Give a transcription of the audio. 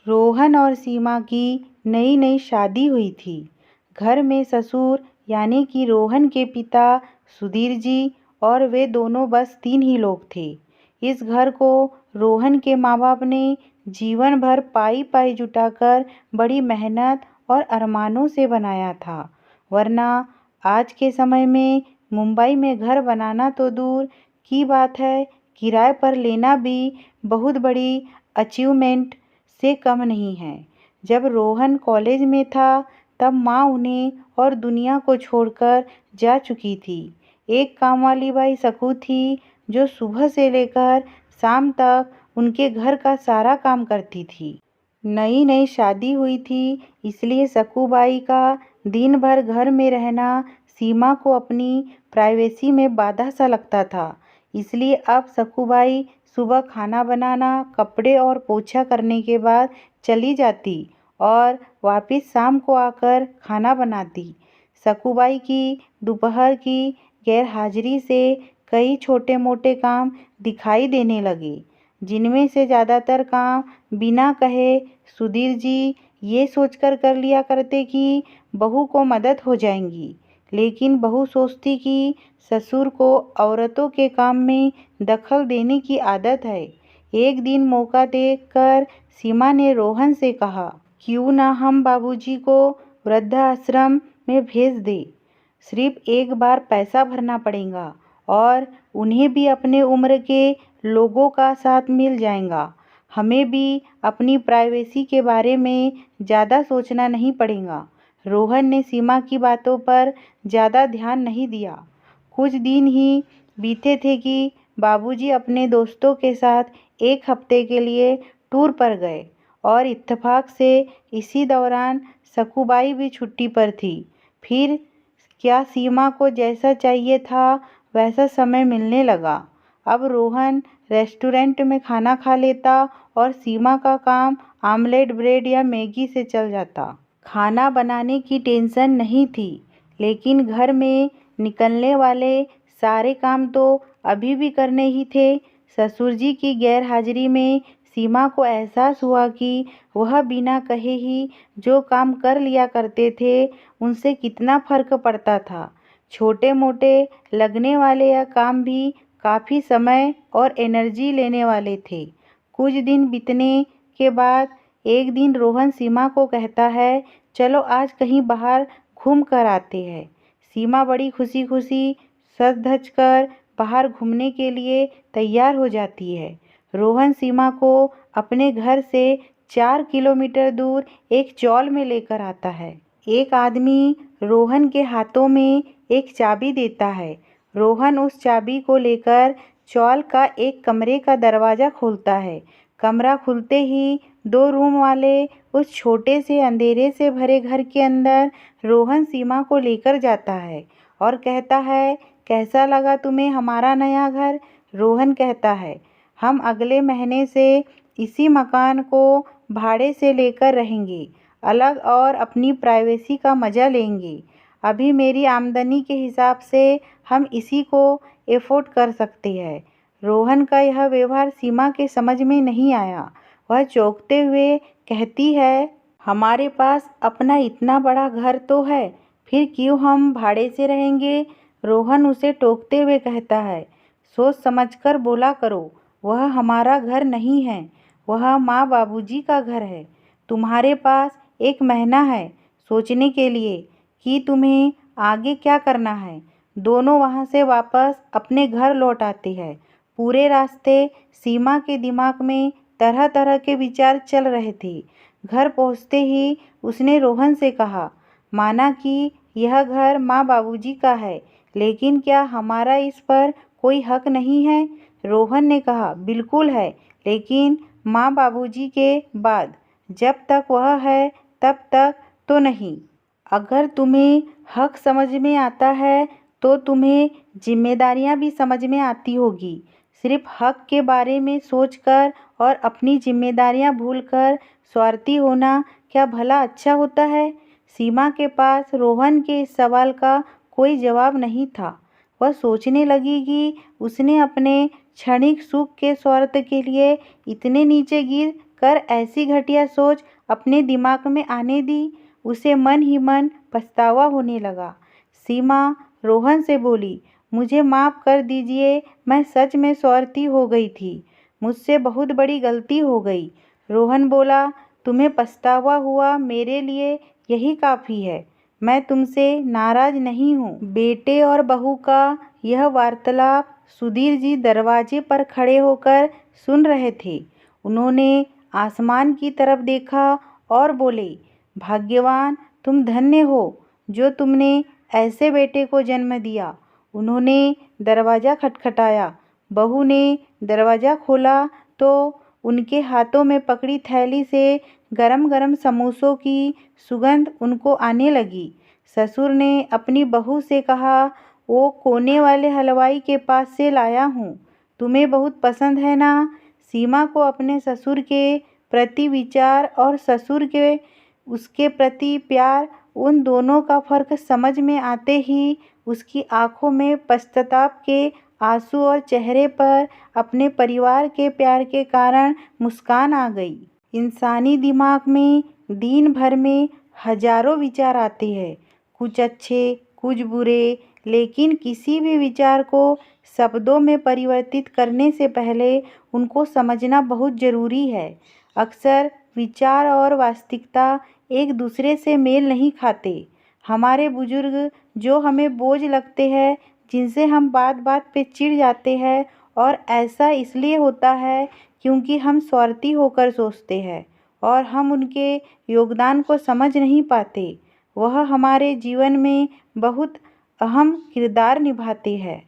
रोहन और सीमा की नई नई शादी हुई थी। घर में ससुर यानी कि रोहन के पिता सुधीर जी और वे दोनों बस 3 ही लोग थे। इस घर को रोहन के माँ बाप ने जीवन भर पाई पाई जुटाकर बड़ी मेहनत और अरमानों से बनाया था। वरना आज के समय में मुंबई में घर बनाना तो दूर की बात है, किराए पर लेना भी बहुत बड़ी अचीवमेंट से कम नहीं है। जब रोहन कॉलेज में था तब माँ उन्हें और दुनिया को छोड़कर जा चुकी थी। एक काम वाली बाई सकू थी जो सुबह से लेकर शाम तक उनके घर का सारा काम करती थी। नई नई शादी हुई थी, इसलिए सकूबाई का दिन भर घर में रहना सीमा को अपनी प्राइवेसी में बाधा सा लगता था। इसलिए अब सकूबाई सुबह खाना बनाना, कपड़े और पोछा करने के बाद चली जाती और वापस शाम को आकर खाना बनाती। सकूबाई की दोपहर की गैरहाजिरी से कई छोटे मोटे काम दिखाई देने लगे, जिनमें से ज़्यादातर काम बिना कहे सुधीर जी ये सोचकर कर लिया करते कि बहू को मदद हो जाएंगी। लेकिन बहू सोचती कि ससुर को औरतों के काम में दखल देने की आदत है। एक दिन मौका देखकर सीमा ने रोहन से कहा, क्यों ना हम बाबूजी को वृद्धाश्रम में भेज दें। सिर्फ एक बार पैसा भरना पड़ेगा और उन्हें भी अपने उम्र के लोगों का साथ मिल जाएगा। हमें भी अपनी प्राइवेसी के बारे में ज़्यादा सोचना नहीं पड़ेगा। रोहन ने सीमा की बातों पर ज़्यादा ध्यान नहीं दिया। कुछ दिन ही बीते थे कि बाबूजी अपने दोस्तों के साथ एक हफ्ते के लिए टूर पर गए और इत्तेफाक से इसी दौरान सकूबाई भी छुट्टी पर थी। फिर क्या सीमा को जैसा चाहिए था वैसा समय मिलने लगा। अब रोहन रेस्टोरेंट में खाना खा लेता और सीमा का काम आमलेट ब्रेड या मैगी से चल जाता। खाना बनाने की टेंशन नहीं थी, लेकिन घर में निकलने वाले सारे काम तो अभी भी करने ही थे। ससुर जी की गैरहाजिरी में सीमा को एहसास हुआ कि वह बिना कहे ही जो काम कर लिया करते थे उनसे कितना फर्क पड़ता था। छोटे मोटे लगने वाले यह काम भी काफ़ी समय और एनर्जी लेने वाले थे। कुछ दिन बीतने के बाद एक दिन रोहन सीमा को कहता है, चलो आज कहीं बाहर घूम कर आते हैं। सीमा बड़ी खुशी खुशी सज धज कर बाहर घूमने के लिए तैयार हो जाती है। रोहन सीमा को अपने घर से 4 किलोमीटर दूर एक चौल में लेकर आता है। एक आदमी रोहन के हाथों में एक चाबी देता है। रोहन उस चाबी को लेकर चौल का एक कमरे का दरवाज़ा खोलता है। कमरा खुलते ही 2 रूम वाले उस छोटे से अंधेरे से भरे घर के अंदर रोहन सीमा को लेकर जाता है और कहता है, कैसा लगा तुम्हें हमारा नया घर? रोहन कहता है, हम अगले महीने से इसी मकान को भाड़े से लेकर रहेंगे, अलग और अपनी प्राइवेसी का मज़ा लेंगे। अभी मेरी आमदनी के हिसाब से हम इसी को एफोर्ड कर सकते हैं। रोहन का यह व्यवहार सीमा के समझ में नहीं आया। वह चौंकते हुए कहती है, हमारे पास अपना इतना बड़ा घर तो है, फिर क्यों हम भाड़े से रहेंगे? रोहन उसे टोकते हुए कहता है, सोच समझकर बोला करो, वह हमारा घर नहीं है, वह माँ बाबूजी का घर है। तुम्हारे पास 1 महीना है सोचने के लिए कि तुम्हें आगे क्या करना है। दोनों वहाँ से वापस अपने घर लौट आते हैं। पूरे रास्ते सीमा के दिमाग में तरह तरह के विचार चल रहे थे। घर पहुँचते ही उसने रोहन से कहा, माना कि यह घर माँ बाबूजी का है, लेकिन क्या हमारा इस पर कोई हक नहीं है? रोहन ने कहा, बिल्कुल है, लेकिन माँ बाबूजी के बाद जब तक वह है तब तक तो नहीं। अगर तुम्हें हक समझ में आता है तो तुम्हें जिम्मेदारियां भी समझ में आती होगी। सिर्फ हक के बारे में सोचकर और अपनी जिम्मेदारियां भूलकर स्वार्थी होना क्या भला अच्छा होता है? सीमा के पास रोहन के इस सवाल का कोई जवाब नहीं था। वह सोचने लगी कि उसने अपने क्षणिक सुख के स्वार्थ के लिए इतने नीचे गिर कर ऐसी घटिया सोच अपने दिमाग में आने दी, उसे मन ही मन पछतावा होने लगा। सीमा रोहन से बोली, मुझे माफ़ कर दीजिए, मैं सच में स्वार्थी हो गई थी, मुझसे बहुत बड़ी गलती हो गई। रोहन बोला, तुम्हें पछतावा हुआ, मेरे लिए यही काफ़ी है, मैं तुमसे नाराज़ नहीं हूँ। बेटे और बहू का यह वार्तालाप सुधीर जी दरवाजे पर खड़े होकर सुन रहे थे। उन्होंने आसमान की तरफ देखा और बोले, भाग्यवान तुम धन्य हो जो तुमने ऐसे बेटे को जन्म दिया। उन्होंने दरवाज़ा खटखटाया। बहू ने दरवाज़ा खोला तो उनके हाथों में पकड़ी थैली से गरम गरम समोसों की सुगंध उनको आने लगी। ससुर ने अपनी बहू से कहा, वो कोने वाले हलवाई के पास से लाया हूँ, तुम्हें बहुत पसंद है ना। सीमा को अपने ससुर के प्रति विचार और ससुर के उसके प्रति प्यार, उन दोनों का फर्क समझ में आते ही उसकी आंखों में पश्चाताप के आंसू और चेहरे पर अपने परिवार के प्यार के कारण मुस्कान आ गई। इंसानी दिमाग में दिन भर में हजारों विचार आते हैं, कुछ अच्छे कुछ बुरे, लेकिन किसी भी विचार को शब्दों में परिवर्तित करने से पहले उनको समझना बहुत ज़रूरी है। अक्सर विचार और वास्तविकता एक दूसरे से मेल नहीं खाते। हमारे बुजुर्ग जो हमें बोझ लगते हैं, जिनसे हम बात बात पे चिढ़ जाते हैं, और ऐसा इसलिए होता है क्योंकि हम स्वार्थी होकर सोचते हैं और हम उनके योगदान को समझ नहीं पाते। वह हमारे जीवन में बहुत अहम किरदार निभाते हैं।